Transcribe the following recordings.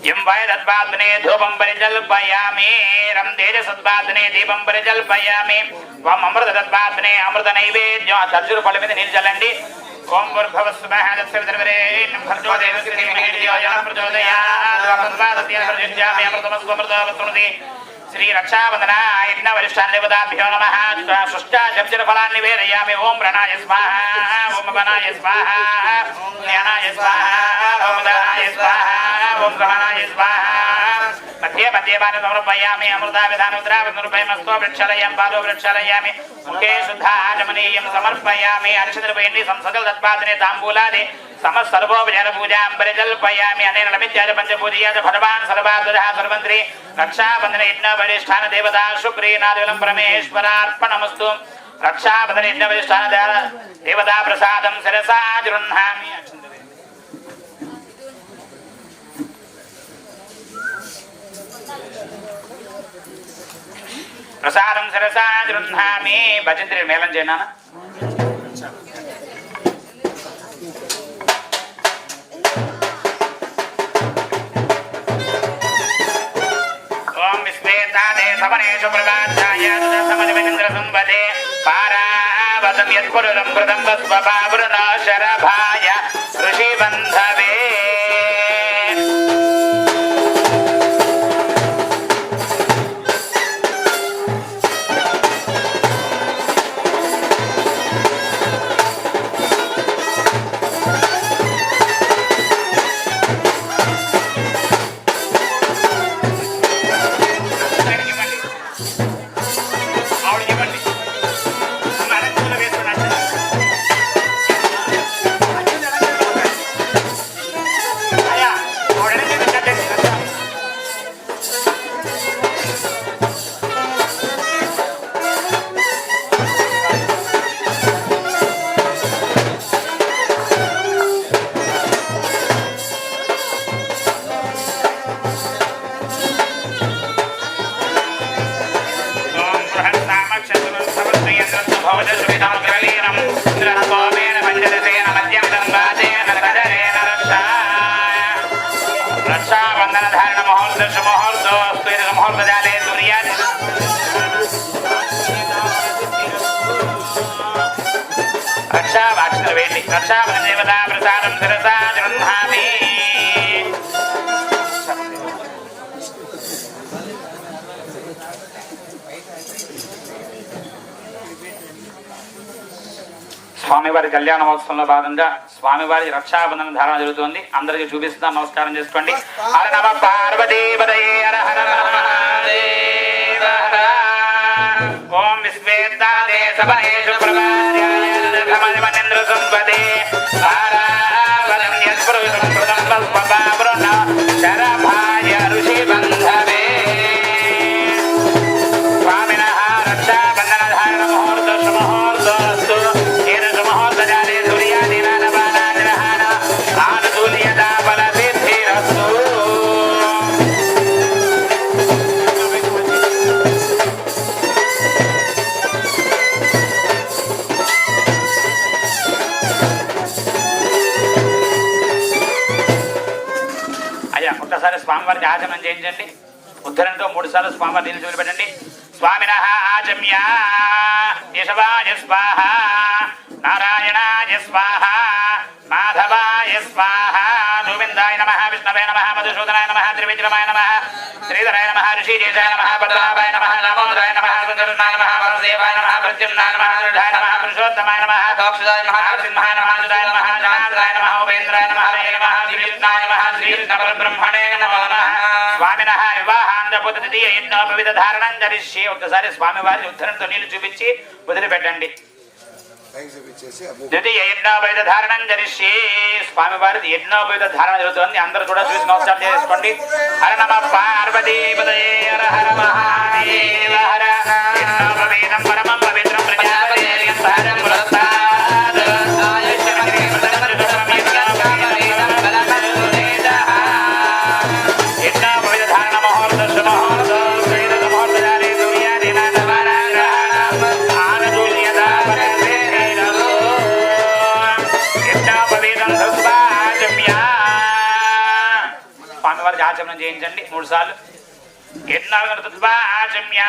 यं वैदत्पादने धूपं परिजल्पयामि रं तेजसत्पादने दीपं परिजल्पयामि वम अमृतत्पादने अमृत नैवेद्यं तर्जुर पल्ल మీద నీళ్ళు చల్లండి ఓం భూర్భువస్సువః తత్సవితుర్వరేణ్యం భర్గో దేవस्य धीमहि धियो यो नः प्रचोदयात् तत्सत्पादस्य प्रयुज्यामि अमृतमस्तु अमृतवस्तुमति श्री रक्षाबंधना यज्ञ वरिष्ठान् देवताभ्यो नमः सुष्टा जपजल फलान् निवेदयामि ओम प्रणाय स्वाहा ओम वनाय स्वाहा ओम ज्ञानाय स्वाहा ओम दानाय स्वाहा ओम गमनाय स्वाहा मध्ये मध्ये पानं समर्पयामि अमृताविधानोद्रावनुर्भयमस्तु वृक्षालयं पादो वृक्षालयामि मुखे शुद्धाचमनीयं समर्पयामि अर्चितद्रव्यैः संसकल तत्पादने ताम्बूलादि समस्त सर्वोपचार पूजां परिजल्पयामि अनेन लमित्यादि पंचपूजयाद भगवान् सर्वाद्वदः सर्वन्त्री रक्षाबंधन यज्ञ वरिष्ठान देवता सुप्रीनादिवलं परमेश्वरार्पणमस्तु रक्षाबंधन यज्ञ वरिष्ठान देवता प्रसादं शिरसा गृह्णामि प्रसादं शिरसा गृह्णामि भजन्त्री मेलं చేయనా सवनेषु प्रकाशाय समजमिन्द्र संवदे पारावतं यत्पुरुषं कृतं वस्वपावृण शरभाय ऋषिबन्धवे रक्षाबंधन धारण मुहूर्त सुमुहूर्त मुहूर्त जाले सूर्या रक्षावाक्षर वेदी रक्षाबंधन देवता प्रसादं शिरसा गृह्णामि స్వామివారి కళ్యాణ మహోత్సవంలో భాగంగా స్వామివారి రక్షాబంధన ధారణ జరుగుతుంది. అందరికీ చూపిస్తాం. నమస్కారం చేసుకోండి. హర నమ పార్వతీపతయే హర హర మహాదేవ ఓం విశ్వేత్తాదే సవనేషు ప్రవార్యాయ ధర్మమనేంద్ర సంపదే పారావలం యత్పురుషం కృతం వస్వపావృణ శరభాయ ఋషిబంధవే స్వామినః రక్షాబంధన ధారణ ముహూర్త సుముహూర్తస్తు ఒక్కసారి స్వామివారికి ఆచమనం చేయించండి. ఉద్ధరణతో 3 సార్లు స్వామివారి నీళ్ళు చూపెట్టండి. స్వామినః ఆచమ్య యశవాయ స్వాహ నారాయణాయ స్వాహ మాధవాయ స్వాహ గోవిందాయ నమః విష్ణవే నమః మధుసూదనాయ నమః త్రివిక్రమాయ నమః శ్రీధరాయ నమః ఋషికేశాయ నమః పద్మనాభాయ నమః నమోదరాయ నమః సుందరాయ నమః వరదేవాయ నమః ప్రత్యుమ్నాయ నమః రుఢాయ నమః పురుషోత్తమాయ నమః దోక్షదాయ నమః సింహాయ నమః జుదాయ నమః జనార్దనాయ నమః ఉపేంద్రాయ నమః హరే నమః శ్రీకృష్ణాయ నమః శ్రీకృష్ణ పరబ్రహ్మణే నమః స్వామినః వివాహాంతపుత్రతీయ యజ్ఞోపవిత ధారణం ధరిష్యే. ఒక్కసారి స్వామివారి ఉద్ధరణతో నీళ్లు చూపించి వదిలిపెట్టండి. ద్వితీయ యజ్ఞోపవిత ధారణం ధరిష్యే. స్వామివారి యజ్ఞోపవిత ధారణ జరుగుతుంది. అందరూ కూడా చూసి నమస్కారం చేసుకోండి. హర నమ పార్వతీపతయే హర హర మహాదేవ హర యజ్ఞోపవీతం పరమం పవిత్రం ప్రజాపతేయం భారం పురస్తాద్ ఆచమనం చేయించండి 3 సార్లు. ఆచమ్య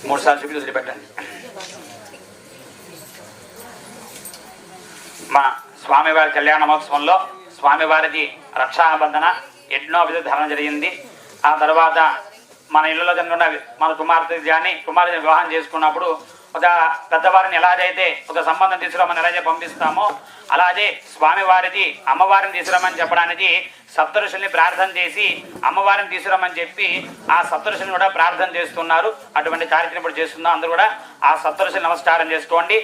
మూడు సార్లు చూపి వదిలిపెట్టండి. మా స్వామివారి కళ్యాణ మహోత్సవంలో స్వామివారిది రక్షాబంధన ఎన్నో విధ ధరణ జరిగింది. ఆ తర్వాత మన ఇళ్ళలో జరుగుతున్న మన కుమార్తెకి కానీ కుమార్తె వివాహం చేసుకున్నప్పుడు ఒక పెద్దవారిని ఎలాగైతే ఒక సంబంధం తీసుకురామని ఎలాగైతే పంపిస్తామో అలాగే స్వామివారిది అమ్మవారిని తీసుకురామని చెప్పడానికి సప్తఋషుల్ని ప్రార్థన చేసి అమ్మవారిని తీసుకురామని చెప్పి ఆ సప్తఋషుల్ని కూడా ప్రార్థన చేస్తున్నారు. అటువంటి కార్యక్రమం ఇప్పుడు చేస్తున్నాం. అందరూ కూడా ఆ సప్తఋషులు నమస్కారం చేసుకోండి.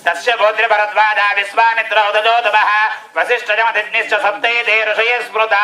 తస్య గోత్ర భరద్వాజ విశ్వామిత్ర ఉదజోతమః వసిష్ఠజమధిజ్ఞశ్చ సప్తైతే ఋషయే స్మృతా